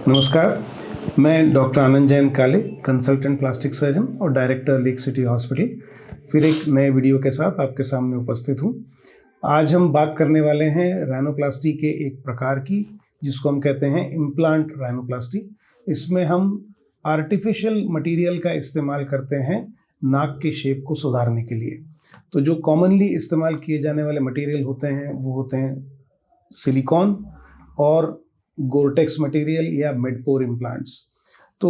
नमस्कार, मैं डॉक्टर आनंद जैन काले, कंसल्टेंट प्लास्टिक सर्जन और डायरेक्टर लेक सिटी हॉस्पिटल, फिर एक नए वीडियो के साथ आपके सामने उपस्थित हूँ। आज हम बात करने वाले हैं राइनोप्लास्टी के एक प्रकार की, जिसको हम कहते हैं इम्प्लांट राइनोप्लास्टी। इसमें हम आर्टिफिशियल मटेरियल का इस्तेमाल करते हैं नाक के शेप को सुधारने के लिए। तो जो कॉमनली इस्तेमाल किए जाने वाले मटेरियल होते हैं वो होते हैं सिलिकॉन और गोरटेक्स मटेरियल या मिडपोर इम्प्लांट्स। तो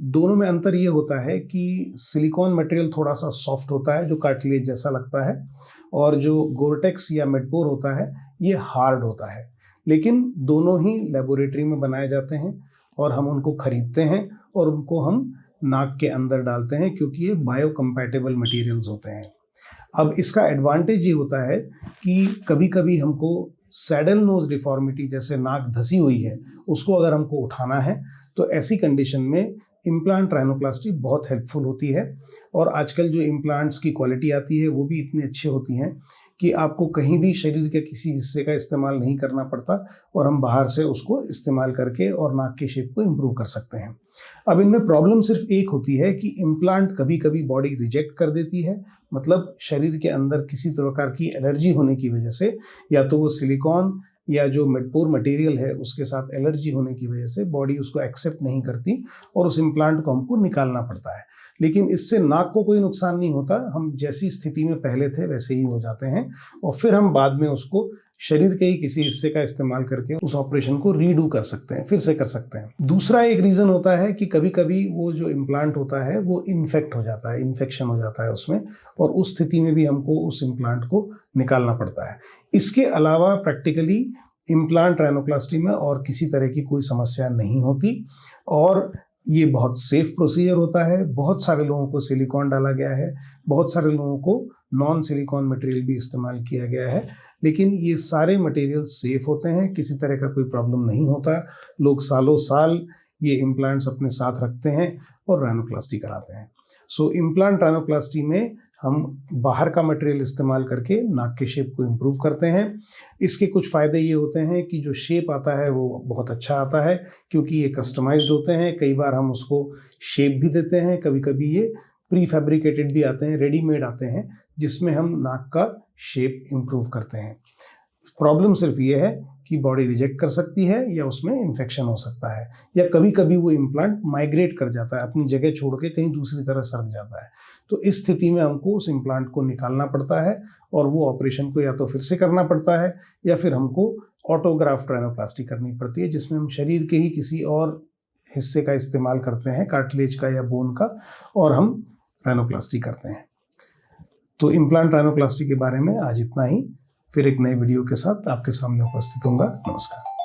दोनों में अंतर ये होता है कि सिलिकॉन मटेरियल थोड़ा सा सॉफ्ट होता है जो कार्टिलेज जैसा लगता है, और जो गोरटेक्स या मिडपोर होता है ये हार्ड होता है। लेकिन दोनों ही लेबोरेटरी में बनाए जाते हैं और हम उनको खरीदते हैं और उनको हम नाक के अंदर डालते हैं, क्योंकि ये बायोकम्पैटिबल मटेरियल्स होते हैं। अब इसका एडवांटेज ये होता है कि कभी कभी हमको सैडल नोज डिफॉर्मिटी, जैसे नाक धसी हुई है, उसको अगर हमको उठाना है तो ऐसी कंडीशन में इम्प्लांट राइनोप्लास्टी बहुत हेल्पफुल होती है। और आजकल जो इम्प्लांट्स की क्वालिटी आती है वो भी इतनी अच्छी होती हैं कि आपको कहीं भी शरीर के किसी हिस्से का इस्तेमाल नहीं करना पड़ता और हम बाहर से उसको इस्तेमाल करके और नाक के शेप को इम्प्रूव कर सकते हैं। अब इनमें प्रॉब्लम सिर्फ एक होती है कि इम्प्लांट कभी कभी बॉडी रिजेक्ट कर देती है, मतलब शरीर के अंदर किसी प्रकार की एलर्जी होने की वजह से, या तो वो सिलिकॉन या जो मिडपोर मटेरियल है उसके साथ एलर्जी होने की वजह से बॉडी उसको एक्सेप्ट नहीं करती और उस इम्प्लांट को हमको निकालना पड़ता है। लेकिन इससे नाक को कोई नुकसान नहीं होता, हम जैसी स्थिति में पहले थे वैसे ही हो जाते हैं और फिर हम बाद में उसको शरीर के ही किसी हिस्से का इस्तेमाल करके उस ऑपरेशन को रीडू कर सकते हैं, फिर से कर सकते हैं। दूसरा एक रीज़न होता है कि कभी कभी वो जो इम्प्लांट होता है वो इन्फेक्ट हो जाता है, इन्फेक्शन हो जाता है उसमें, और उस स्थिति में भी हमको उस इम्प्लांट को निकालना पड़ता है। इसके अलावा प्रैक्टिकली इम्प्लांट राइनोप्लास्टी में और किसी तरह की कोई समस्या नहीं होती और ये बहुत सेफ प्रोसीजर होता है। बहुत सारे लोगों को सिलिकॉन डाला गया है, बहुत सारे लोगों को नॉन सिलिकॉन मटेरियल भी इस्तेमाल किया गया है, लेकिन ये सारे मटेरियल सेफ होते हैं, किसी तरह का कोई प्रॉब्लम नहीं होता। लोग सालों साल ये इम्प्लांट्स अपने साथ रखते हैं और राइनोप्लास्टी कराते हैं। सो इम्प्लांट राइनोप्लास्टी में हम बाहर का मटेरियल इस्तेमाल करके नाक के शेप को इम्प्रूव करते हैं। इसके कुछ फ़ायदे ये होते हैं कि जो शेप आता है वो बहुत अच्छा आता है, क्योंकि ये कस्टमाइज्ड होते हैं। कई बार हम उसको शेप भी देते हैं, कभी कभी ये प्री फैब्रिकेटेड भी आते हैं, रेडीमेड आते हैं, जिसमें हम नाक का शेप इम्प्रूव करते हैं। प्रॉब्लम सिर्फ ये है कि बॉडी रिजेक्ट कर सकती है या उसमें इन्फेक्शन हो सकता है, या कभी कभी वो इम्प्लांट माइग्रेट कर जाता है, अपनी जगह छोड़ के कहीं दूसरी तरह सरक जाता है। तो इस स्थिति में हमको उस इम्प्लांट को निकालना पड़ता है और वो ऑपरेशन को या तो फिर से करना पड़ता है या फिर हमको ऑटोग्राफ्ट राइनोप्लास्टी करनी पड़ती है, जिसमें हम शरीर के ही किसी और हिस्से का इस्तेमाल करते हैं, कार्टिलेज का या बोन का, और हम राइनोप्लास्टी करते हैं। तो इम्प्लांट राइनोप्लास्टी के बारे में आज इतना ही। फिर एक नए वीडियो के साथ आपके सामने उपस्थित होऊंगा। नमस्कार।